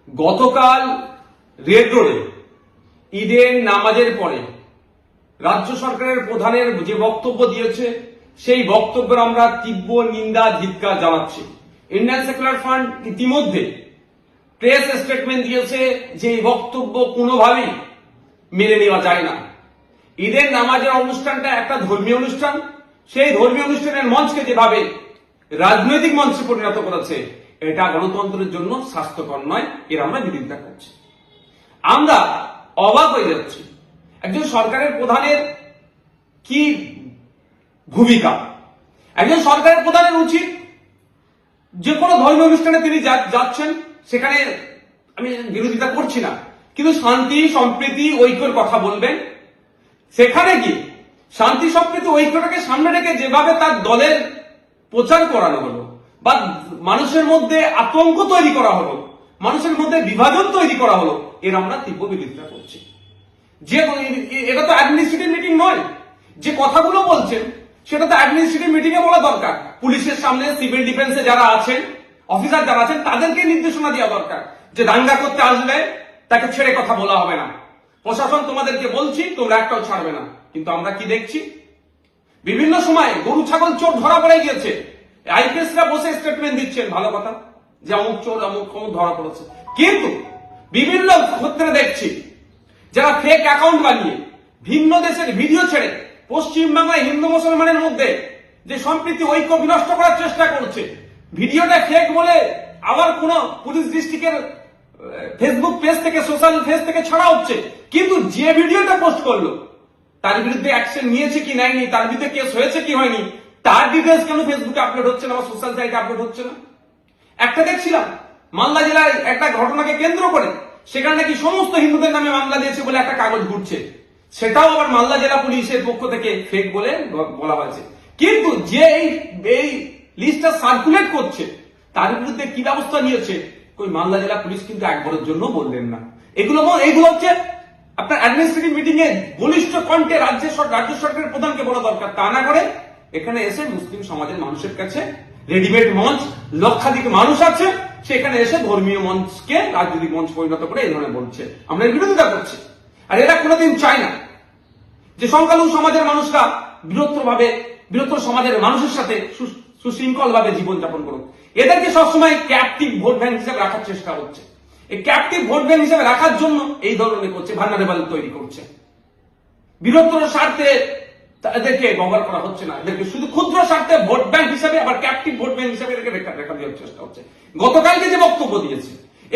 গতকাল রেড রোডে ঈদের নামাজের পরে রাজ্য সরকারের প্রধানের যে বক্তব্য দিয়েছে সেই বক্তব্যের আমরা তীব্র নিন্দা ধিক্কার জানাচ্ছি। ইন্ডিয়ান সেকুলার ফ্রন্ট ইতিমধ্যে প্রেস স্টেটমেন্ট দিয়েছে যে এই বক্তব্য কোনোভাবেই মেনে নেওয়া যায় না। ঈদের নামাজের অনুষ্ঠানটা একটা ধর্মীয় অনুষ্ঠান, সেই ধর্মীয় অনুষ্ঠানের মঞ্চকে যেভাবে রাজনৈতিক মঞ্চে পরিণত করেছে এটা গণতন্ত্রের জন্য স্বাস্থ্যকর নয়, এর আমরা বিরোধিতা করছি। আমরা অবাক হয়ে যাচ্ছি একজন সরকারের প্রধানের কি ভূমিকা। একজন সরকারের প্রধানের উচিত যে কোনো ধর্মীয় অনুষ্ঠানে তিনি যাচ্ছেন, সেখানে আমি বিরোধিতা করছি না, কিন্তু শান্তি সম্প্রীতি ঐক্যের কথা বলবেন। সেখানে কি শান্তি সম্প্রীতি ঐক্যটাকে সামনে রেখে যেভাবে তার দলের প্রচার করানো হলো বা মানুষের মধ্যে আতঙ্ক তৈরি করা হলো, মানুষের মধ্যে বিভাজন তৈরি করা হলো, এর আমরা তীব্র বিরোধিতা করছি। যে এটা তো অ্যাডমিনিস্ট্রেটিভ মিটিং নয়, যে কথাগুলো বলছেন সেটা তো অ্যাডমিনিস্ট্রেটিভ মিটিং এ বলা দরকার। পুলিশের সামনে সিভিল ডিফেন্সে যারা আছেন, অফিসার যারা আছেন, তাদেরকে নির্দেশনা দেওয়া দরকার যে দাঙ্গা করতে আসলে তাকে ছেড়ে কথা বলা হবে না। প্রশাসন তোমাদেরকে বলছি, তোমরা একটাও ছাড়বে না। কিন্তু আমরা কি দেখছি, বিভিন্ন সময় গরু ছাগল চোর ধরা পড়ে গিয়েছে, আইপিএসরা বসে স্টেটমেন্ট দিচ্ছেন, ভালো কথা যে অমুক চোর অমুক ধরা পড়েছে, কিন্তু বিভিন্ন ক্ষেত্রে দেখছি যারা ফেক অ্যাকাউন্ট বানিয়ে ভিন্ন দেশের ভিডিও ছেড়ে পশ্চিমবাংলায় হিন্দু মুসলমানের মধ্যে যে সম্প্রীতি ঐক্য বিনষ্ট করার চেষ্টা করছে, ভিডিওটা ফেক বলে আবার কোন পুলিশ ডিস্ট্রিক্টের ফেসবুক পেজ থেকে, সোশ্যাল পেজ থেকে ছাড়া হচ্ছে। কিন্তু যে ভিডিওটা পোস্ট করলো তার বিরুদ্ধে অ্যাকশন নিয়েছে কি নেয়নি, তার বিরুদ্ধে কেস হয়েছে কি হয়নি, তার ডিটেলস কেন ফেসবুকে আপলোড হচ্ছে না বা সোশ্যাল সাইটে আপলোড হচ্ছে না। একটা দেখছিলাম মালদা জেলায় একটা ঘটনাকে কেন্দ্র করে সেখানে নাকি সমস্ত হিন্দুদের নামে মামলা দিয়েছে বলে একটা কাগজ ঘুরছে, সেটাও আবার মালদা জেলা পুলিশের পক্ষ থেকে ফেক বলে বলা হয়েছে। কিন্তু যে এই লিস্টটা সার্কুলেট করছে তার বিরুদ্ধে কি ব্যবস্থা নিয়েছে ওই মালদা জেলা পুলিশ কিন্তু একবারের জন্য বললেন না। এগুলো হচ্ছে আপনার অ্যাডমিনিস্ট্রেটিভ মিটিং এ বলিষ্ঠ কণ্ঠে রাজ্য সরকারের প্রধানকে বলা দরকার, তা না করে এখানে এসে মুসলিম সমাজের মানুষের কাছে রেডিমেড মঞ্চ, লক্ষাধিক মানুষ আছে, সেখানে এসে ধর্মীয় মঞ্চকে রাজনৈতিক মঞ্চ পরিণত করে এই ধরনের বলছে। আমরা এর বিরোধিতা করছি। আর এরা কোনোদিন চায় না যে সংখ্যালঘু সমাজের মানুষরা বৃহত্তর সমাজের মানুষের সাথে সুশৃঙ্খল ভাবে জীবনযাপন করুক। এদেরকে সবসময় ক্যাপটিভ ভোট ব্যাংক হিসেবে রাখার চেষ্টা হচ্ছে। এই ক্যাপটিভ ভোট ব্যাংক হিসেবে রাখার জন্য এই ধরনের করছে, ভালনারেবল তৈরি করছে। বৃহত্তর স্বার্থে এদেরকে ব্যবহার করা হচ্ছে না, এদেরকে শুধু ক্ষুদ্র স্বার্থে ভোট ব্যাংক হিসেবে, আবার ক্যাপটিভ ভোট ব্যাংক হিসেবে এদেরকে রেখা দেওয়ার চেষ্টা হচ্ছে। গতকালকে যে বক্তব্য দিয়েছে